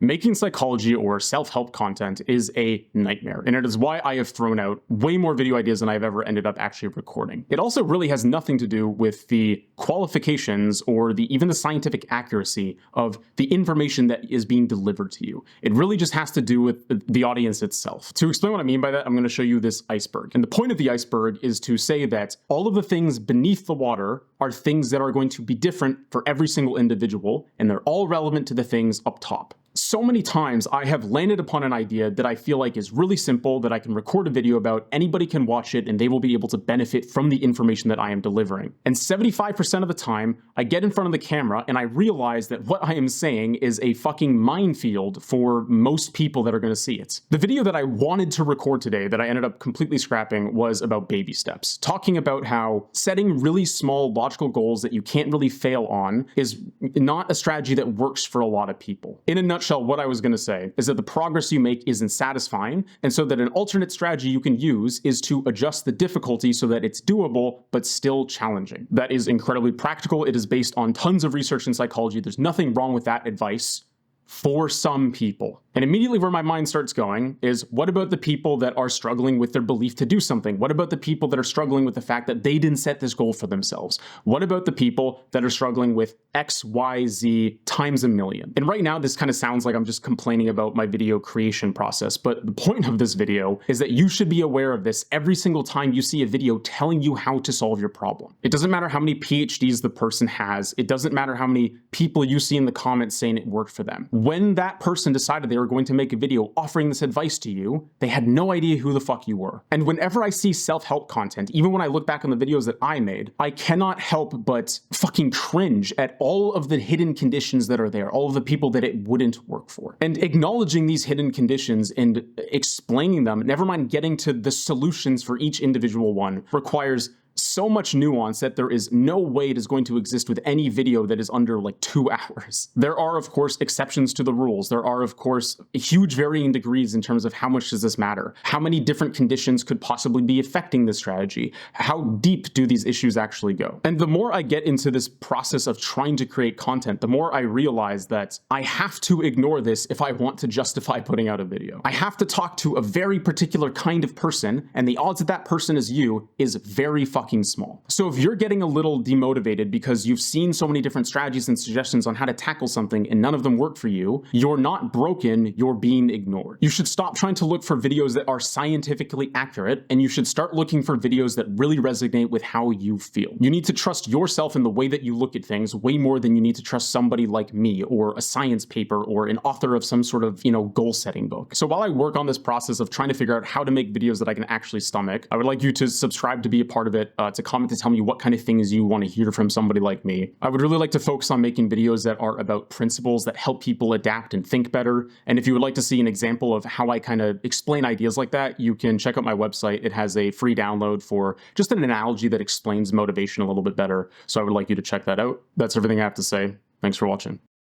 Making psychology or self-help content is a nightmare, and it is why I have thrown out way more video ideas than I've ever ended up actually recording. It also really has nothing to do with the qualifications or even the scientific accuracy of the information that is being delivered to you. It really just has to do with the audience itself. To explain what I mean by that, I'm going to show you this iceberg. And the point of the iceberg is to say that all of the things beneath the water are things that are going to be different for every single individual, and they're all relevant to the things up top. So many times I have landed upon an idea that I feel like is really simple, that I can record a video about, anybody can watch it, and they will be able to benefit from the information that I am delivering. And 75% of the time, I get in front of the camera and I realize that what I am saying is a fucking minefield for most people that are going to see it. The video that I wanted to record today that I ended up completely scrapping was about baby steps, talking about how setting really small logical goals that you can't really fail on is not a strategy that works for a lot of people. In a nutshell, what I was going to say is that the progress you make isn't satisfying, and so that an alternate strategy you can use is to adjust the difficulty so that it's doable but still challenging. That is incredibly practical. It is based on tons of research in psychology. There's nothing wrong with that advice for some people. And immediately where my mind starts going is, what about the people that are struggling with their belief to do something? What about the people that are struggling with the fact that they didn't set this goal for themselves? What about the people that are struggling with X, Y, Z times a million? And right now, this kind of sounds like I'm just complaining about my video creation process, but the point of this video is that you should be aware of this every single time you see a video telling you how to solve your problem. It doesn't matter how many PhDs the person has. It doesn't matter how many people you see in the comments saying it worked for them. When that person decided they were going to make a video offering this advice to you, they had no idea who the fuck you were. And whenever I see self-help content, even when I look back on the videos that I made, I cannot help but fucking cringe at all of the hidden conditions that are there, all of the people that it wouldn't work for. And acknowledging these hidden conditions and explaining them, never mind getting to the solutions for each individual one, requires so much nuance that there is no way it is going to exist with any video that is under like 2 hours. There are, of course, exceptions to the rules. There are, of course, huge varying degrees in terms of how much does this matter? How many different conditions could possibly be affecting this strategy? How deep do these issues actually go? And the more I get into this process of trying to create content, the more I realize that I have to ignore this if I want to justify putting out a video. I have to talk to a very particular kind of person, and the odds that that person is you is very fucking small. So if you're getting a little demotivated because you've seen so many different strategies and suggestions on how to tackle something and none of them work for you, you're not broken, you're being ignored. You should stop trying to look for videos that are scientifically accurate, and you should start looking for videos that really resonate with how you feel. You need to trust yourself in the way that you look at things way more than you need to trust somebody like me or a science paper or an author of some sort of, goal-setting book. So while I work on this process of trying to figure out how to make videos that I can actually stomach, I would like you to subscribe to be a part of it, to comment to tell me what kind of things you want to hear from somebody like me. I would really like to focus on making videos that are about principles that help people adapt and think better. And if you would like to see an example of how I kind of explain ideas like that, you can check out my website. It has a free download for just an analogy that explains motivation a little bit better. So I would like you to check that out. That's everything I have to say. Thanks for watching.